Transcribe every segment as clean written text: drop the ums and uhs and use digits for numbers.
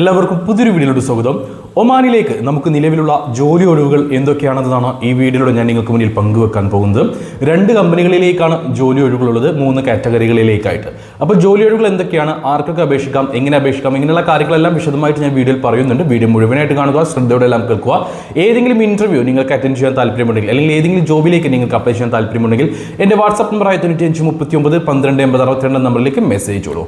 എല്ലാവർക്കും പുതിയൊരു വീഡിയോയിലോട്ട് സ്വാഗതം. ഒമാനിലേക്ക് നമുക്ക് നിലവിലുള്ള ജോലി ഒഴിവുകൾ എന്തൊക്കെയാണെന്നതാണ് ഈ വീഡിയോയിലൂടെ ഞാൻ നിങ്ങൾക്ക് മുന്നിൽ പങ്കുവെക്കാൻ പോകുന്നത്. 2 കമ്പനികളിലേക്കാണ് ജോലി ഒഴിവുകളുള്ളത്, 3 കാറ്റഗറികളിലേക്കായിട്ട്. അപ്പോൾ ജോലി ഒഴിവുകൾ എന്തൊക്കെയാണ്, ആർക്കൊക്കെ അപേക്ഷിക്കാം, എങ്ങനെ അപേക്ഷിക്കാം, ഇങ്ങനെയുള്ള കാര്യങ്ങളെല്ലാം വിശദമായിട്ട് ഞാൻ വീഡിയോയിൽ പറയുന്നുണ്ട്. വീഡിയോ മുഴുവനായിട്ട് കാണുക, ശ്രദ്ധയോടെ എല്ലാം കേൾക്കുക. ഏതെങ്കിലും ഇന്റർവ്യൂ നിങ്ങൾക്ക് അറ്റൻഡ് ചെയ്യാൻ താല്പര്യമുണ്ടെങ്കിൽ, അല്ലെങ്കിൽ ഏതെങ്കിലും ജോബിലേക്ക് നിങ്ങൾക്ക് അപ്ലൈ ചെയ്യാൻ താല്പര്യമുണ്ടെങ്കിൽ എൻ്റെ വാട്സാപ്പ് നമ്പറായ 9539128062 നമ്പറിലേക്ക് മെസ്സേജ് ചെയ്തോളൂ.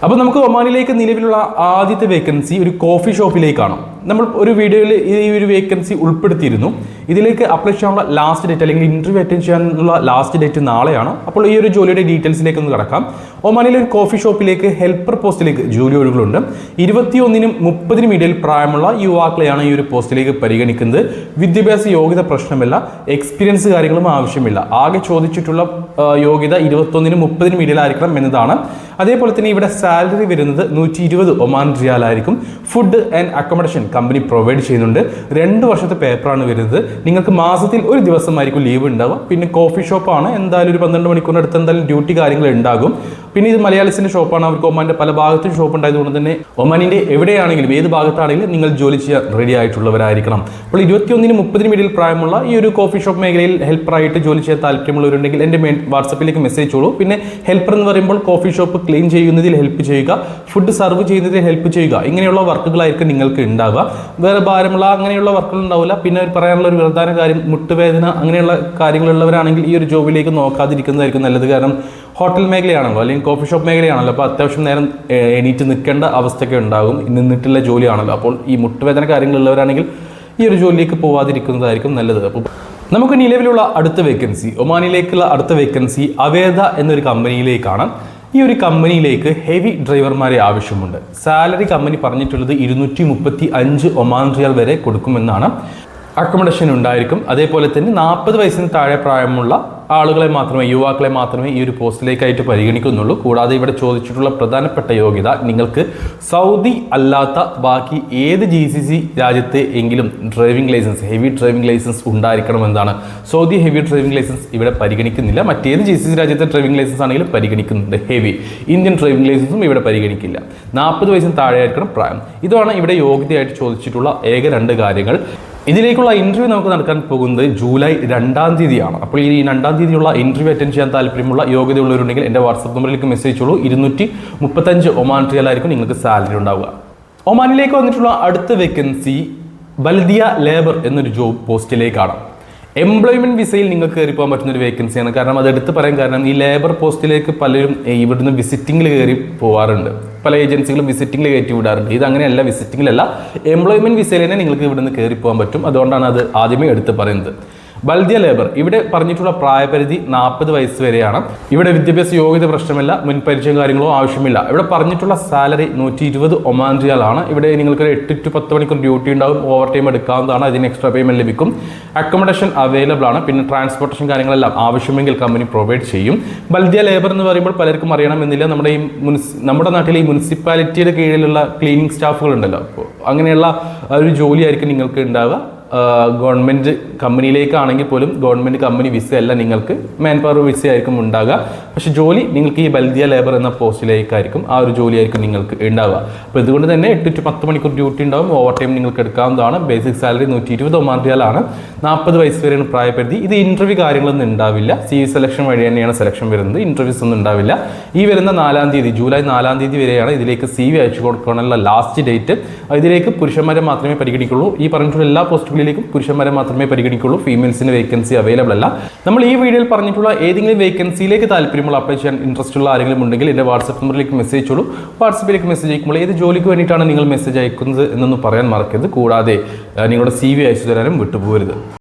അപ്പോൾ നമുക്ക് ഒമാനിലേക്ക് നിലവിലുള്ള ആദ്യത്തെ വേക്കൻസി ഒരു കോഫി ഷോപ്പിലേക്കാണ്. നമ്മൾ ഒരു വീഡിയോയിൽ ഈ ഒരു വേക്കൻസി ഉൾപ്പെടുത്തിയിരുന്നു. ഇതിലേക്ക് അപ്ലൈ ചെയ്യാനുള്ള ലാസ്റ്റ് ഡേറ്റ് അല്ലെങ്കിൽ ഇന്റർവ്യൂ അറ്റൻഡ് ചെയ്യാനുള്ള ലാസ്റ്റ് ഡേറ്റ് നാളെയാണ്. അപ്പോൾ ഈ ഒരു ജോലിയുടെ ഡീറ്റെയിൽസിലേക്ക് ഒന്ന് കടക്കാം. ഒമാനിലെ ഒരു കോഫി ഷോപ്പിലേക്ക് ഹെൽപ്പർ പോസ്റ്റിലേക്ക് ജോലി ഒഴിവുകളുണ്ട്. 21നും 30നും ഇടയിൽ പ്രായമുള്ള യുവാക്കളെയാണ് ഈ ഒരു പോസ്റ്റിലേക്ക് പരിഗണിക്കുന്നത്. വിദ്യാഭ്യാസ യോഗ്യത പ്രശ്നമില്ല, എക്സ്പീരിയൻസ് കാര്യങ്ങളും ആവശ്യമില്ല. ആകെ ചോദിച്ചിട്ടുള്ള യോഗ്യത 21നും 30നും ഇടയിലായിരിക്കണം എന്നതാണ്. അതേപോലെ തന്നെ ഇവിടെ സാലറി വരുന്നത് 120 ഒമാൻ റിയാൽ ആയിരിക്കും. Food and accommodation company provide ചെയ്യുന്നുണ്ട്. 2 വർഷത്തെ പേപ്പറാണ് വരുന്നത്. നിങ്ങൾക്ക് മാസത്തിൽ ഒരു ദിവസമായിരിക്കും ലീവ് ഉണ്ടാവുക. പിന്നെ കോഫി ഷോപ്പാണ്, എന്തായാലും ഒരു 12 മണിക്കൂറിന് അടുത്ത് എന്തായാലും ഡ്യൂട്ടി കാര്യങ്ങൾ ഉണ്ടാകും. പിന്നെ ഇത് മലയാളീസിന്റെ ഷോപ്പാണ്. അവർക്ക് ഒമാന്റെ പല ഭാഗത്തും ഷോപ്പ് ഉണ്ടായതുകൊണ്ട് തന്നെ ഒമാനിന്റെ എവിടെയാണെങ്കിലും ഏത് ഭാഗത്താണെങ്കിലും നിങ്ങൾ ജോലി ചെയ്യാൻ റെഡി ആയിട്ടുള്ളവരായിരിക്കണം. അപ്പോൾ 21നും 30നും ഇടയിൽ പ്രായമുള്ള ഈ ഒരു കോഫി ഷോപ്പ് മേഖലയിൽ ഹെൽപ്പറായിട്ട് ജോലി ചെയ്യാൻ താല്പര്യമുള്ളവരുണ്ടെങ്കിൽ എൻ്റെ വാട്സപ്പിലേക്ക് മെസ്സേജ് ചെയ്തോളൂ. പിന്നെ ഹെൽപ്പർ എന്ന് പറയുമ്പോൾ കോഫി ഷോപ്പ് ക്ലീൻ ചെയ്യുന്നതിൽ ഹെൽപ്പ് ചെയ്യുക, ഫുഡ് സർവ് ചെയ്യുന്നതിൽ ഹെൽപ്പ് ചെയ്യുക, ഇങ്ങനെയുള്ള വർക്കുകളായിരിക്കും നിങ്ങൾക്ക് ഉണ്ടാവുക. വേറെ ഭാരമുള്ള അങ്ങനെയുള്ള വർക്കുകൾ ഉണ്ടാവില്ല. പിന്നെ പറയാനുള്ള ഒരു പ്രധാന കാര്യം, മുട്ടുവേദന അങ്ങനെയുള്ള കാര്യങ്ങളുള്ളവരാണെങ്കിൽ ഈ ഒരു ജോബിലേക്ക് നോക്കാതിരിക്കുന്നതായിരിക്കും നല്ലത്. കാരണം ഹോട്ടൽ മേഖലയാണല്ലോ, അല്ലെങ്കിൽ കോഫി ഷോപ്പ് മേഖലയാണല്ലോ. അപ്പോൾ അത്യാവശ്യം നേരം എണീറ്റ് നിൽക്കേണ്ട അവസ്ഥയൊക്കെ ഉണ്ടാകും. നിന്നിട്ടുള്ള ജോലിയാണല്ലോ. അപ്പോൾ ഈ മുട്ടുവേദന കാര്യങ്ങളുള്ളവരാണെങ്കിൽ ഈ ഒരു ജോലിയിലേക്ക് പോവാതിരിക്കുന്നതായിരിക്കും നല്ലത്. അപ്പോൾ നമുക്ക് നിലവിലുള്ള അടുത്ത വേക്കൻസി, ഒമാനിലേക്കുള്ള അടുത്ത വേക്കൻസി അവേദ എന്നൊരു കമ്പനിയിലേക്കാണ്. ഈ ഒരു കമ്പനിയിലേക്ക് ഹെവി ഡ്രൈവർമാരെ ആവശ്യമുണ്ട്. സാലറി കമ്പനി പറഞ്ഞിട്ടുള്ളത് 235 ഒമാൻ റിയാൽ വരെ കൊടുക്കുമെന്നാണ്. അക്കോമഡേഷൻ ഉണ്ടായിരിക്കും. അതേപോലെ തന്നെ 40 വയസ്സിന് താഴെ പ്രായമുള്ള ആളുകളെ മാത്രമേ, യുവാക്കളെ മാത്രമേ ഈ ഒരു പോസ്റ്റിലേക്കായിട്ട് പരിഗണിക്കുന്നുള്ളൂ. കൂടാതെ ഇവിടെ ചോദിച്ചിട്ടുള്ള പ്രധാനപ്പെട്ട യോഗ്യത, നിങ്ങൾക്ക് സൗദി അല്ലാത്ത ബാക്കി ഏത് GCC രാജ്യത്തെ എങ്കിലും driving licence, heavy driving licence ഉണ്ടായിരിക്കണമെന്നാണ്. സൗദി ഹെവി ഡ്രൈവിംഗ് ലൈസൻസ് ഇവിടെ പരിഗണിക്കുന്നില്ല. മറ്റേത് GCC രാജ്യത്തെ ഡ്രൈവിംഗ് ലൈസൻസ് ആണെങ്കിലും പരിഗണിക്കുന്നുണ്ട്. ഹെവി ഇന്ത്യൻ ഡ്രൈവിംഗ് ലൈസൻസും ഇവിടെ പരിഗണിക്കില്ല. 40 വയസ്സിന് താഴെ ആയിരിക്കണം പ്രായം. ഇതാണ് ഇവിടെ യോഗ്യതയായിട്ട് ചോദിച്ചിട്ടുള്ള ഏക 2 കാര്യങ്ങൾ. ഇതിലേക്കുള്ള ഇന്റർവ്യൂ നമുക്ക് നടക്കാൻ പോകുന്നത് ജൂലൈ 2-ാം തീയതിയാണ്. അപ്പോൾ ഈ 2-ാം തീയതിയുള്ള ഇന്റർവ്യൂ അറ്റൻഡ് ചെയ്യാൻ താല്പര്യമുള്ള യോഗ്യതയുള്ളവരുണ്ടെങ്കിൽ എൻ്റെ വാട്സപ്പ് നമ്പറിലേക്ക് മെസ്സേജ് ചെയ്തോളൂ. 235 ഒമാൻ റിയാൽ ആയിരിക്കും നിങ്ങൾക്ക് സാലറി ഉണ്ടാവുക. ഒമാനിലേക്ക് വന്നിട്ടുള്ള അടുത്ത വേക്കൻസി ബൽദിയ ലേബർ എന്നൊരു ജോബ് പോസ്റ്റിലേക്കാണ്. എംപ്ലോയ്മെന്റ് വിസയിൽ നിങ്ങൾക്ക് കയറി പോകാൻ പറ്റുന്ന ഒരു വേക്കൻസിയാണ്. കാരണം അത് എടുത്ത് പറയാൻ കാരണം, ഈ ലേബർ പോസ്റ്റിലേക്ക് പലരും ഇവിടുന്ന് വിസിറ്റിംഗിൽ കയറി പോകാറുണ്ട്. പല ഏജൻസികളും വിസിറ്റിംഗിൽ കയറ്റി വിടാറുണ്ട്. ഇത് അങ്ങനെയല്ല, വിസിറ്റിംഗിലല്ല, എംപ്ലോയ്മെന്റ് വിസയിൽ തന്നെ നിങ്ങൾക്ക് ഇവിടുന്ന് കയറി പോകാൻ പറ്റും. അതുകൊണ്ടാണ് അത് ആദ്യമേ എടുത്ത് പറയുന്നത്. ബൽദിയ ലേബർ ഇവിടെ പറഞ്ഞിട്ടുള്ള പ്രായപരിധി 40 വയസ്സ് വരെയാണ്. ഇവിടെ വിദ്യാഭ്യാസ യോഗ്യത പ്രശ്നമില്ല, മുൻപരിചയം കാര്യങ്ങളോ ആവശ്യമില്ല. ഇവിടെ പറഞ്ഞിട്ടുള്ള സാലറി 120 ഒമാൻ റിയാൽ ആണ്. ഇവിടെ നിങ്ങൾക്ക് 8 to 10 മണിക്കൂർ ഡ്യൂട്ടി ഉണ്ടാവും. ഓവർ ടൈം എടുക്കാവുന്നതാണ്. അതിന് എക്സ്ട്രാ പേയ്മെന്റ് ലഭിക്കും. അക്കോമഡേഷൻ അവൈലബിൾ ആണ്. പിന്നെ ട്രാൻസ്പോർട്ടേഷൻ കാര്യങ്ങളെല്ലാം ആവശ്യമെങ്കിൽ കമ്പനി പ്രൊവൈഡ് ചെയ്യും. ബൽദിയ ലേബർ എന്ന് പറയുമ്പോൾ പലർക്കും അറിയണമെന്നില്ല, നമ്മുടെ നാട്ടിലെ ഈ മുനിസിപ്പാലിറ്റിയുടെ കീഴിലുള്ള ക്ലീനിങ് സ്റ്റാഫുകൾ ഉണ്ടല്ലോ, അപ്പോൾ അങ്ങനെയുള്ള ഒരു ജോലിയായിരിക്കും നിങ്ങൾക്ക് ഉണ്ടാവുക. ഗവൺമെൻറ് കമ്പനിയിലേക്കാണെങ്കിൽ പോലും ഗവൺമെൻറ് കമ്പനി വിസ അല്ല, നിങ്ങൾക്ക് മാൻ പവർ വിസ ആയിരിക്കും ഉണ്ടാകുക. പക്ഷേ ജോലി നിങ്ങൾക്ക് ഈ ബൽദിയ ലേബർ എന്ന പോസ്റ്റിലേക്കായിരിക്കും, ആ ഒരു ജോലിയായിരിക്കും നിങ്ങൾക്ക് ഉണ്ടാവുക. അപ്പോൾ ഇതുകൊണ്ട് തന്നെ 8 to 10 മണിക്കൂർ ഡ്യൂട്ടി ഉണ്ടാവും. ഓവർ ടൈം നിങ്ങൾക്ക് എടുക്കാവുന്നതാണ്. ബേസിക് സാലറി 120 ഒമാൻ റിയാൽ ആണ്. 40 വയസ്സ് വരെയാണ് പ്രായപരിധി. ഇത് ഇന്റർവ്യൂ കാര്യങ്ങളൊന്നും ഉണ്ടാവില്ല. CV സെലക്ഷൻ വഴി തന്നെയാണ് സെലക്ഷൻ വരുന്നത്. ഇന്റർവ്യൂസ് ഒന്നും ഉണ്ടാവില്ല. ഈ വരുന്ന 4-ാം തീയതി, ജൂലൈ 4-ാം തീയതി വരെയാണ് ഇതിലേക്ക് CV അയച്ചു കൊടുക്കാനുള്ള ലാസ്റ്റ് ഡേറ്റ്. ഇതിലേക്ക് പുരുഷന്മാരെ മാത്രമേ പരിഗണിക്കുള്ളൂ. ഈ പറഞ്ഞിട്ടുള്ള എല്ലാ പോസ്റ്റുകളിലേക്കും പുരുഷന്മാരെ മാത്രമേ പരിഗണിക്കുള്ളൂ. ഫീമെയിൽസിന് വേക്കൻസി അവൈലബിൾ അല്ല. നമ്മൾ ഈ വീഡിയോയിൽ പറഞ്ഞിട്ടുള്ള ഏതെങ്കിലും വേക്കൻസിയിലേക്ക് താല്പര്യമുള്ള അപ്ലൈ ചെയ്യാൻ ഇൻട്രസ്റ്റ് ഉള്ള ആരെങ്കിലും ഉണ്ടെങ്കിൽ എൻ്റെ വാട്സപ്പ് നമ്പറിലേക്ക് മെസ്സേജ് ചെയ്യൂ. വാട്സപ്പിലേക്ക് മെസ്സേജ് അയക്കുമ്പോൾ ഏത് ജോലിക്ക് വേണ്ടിയിട്ടാണ് നിങ്ങൾ മെസ്സേജ് അയക്കുന്നത് എന്നൊന്ന് പറയാൻ മറക്കരുത്. കൂടാതെ നിങ്ങളുടെ CV അയച്ചു തരാനും വിട്ടുപോകരുത്.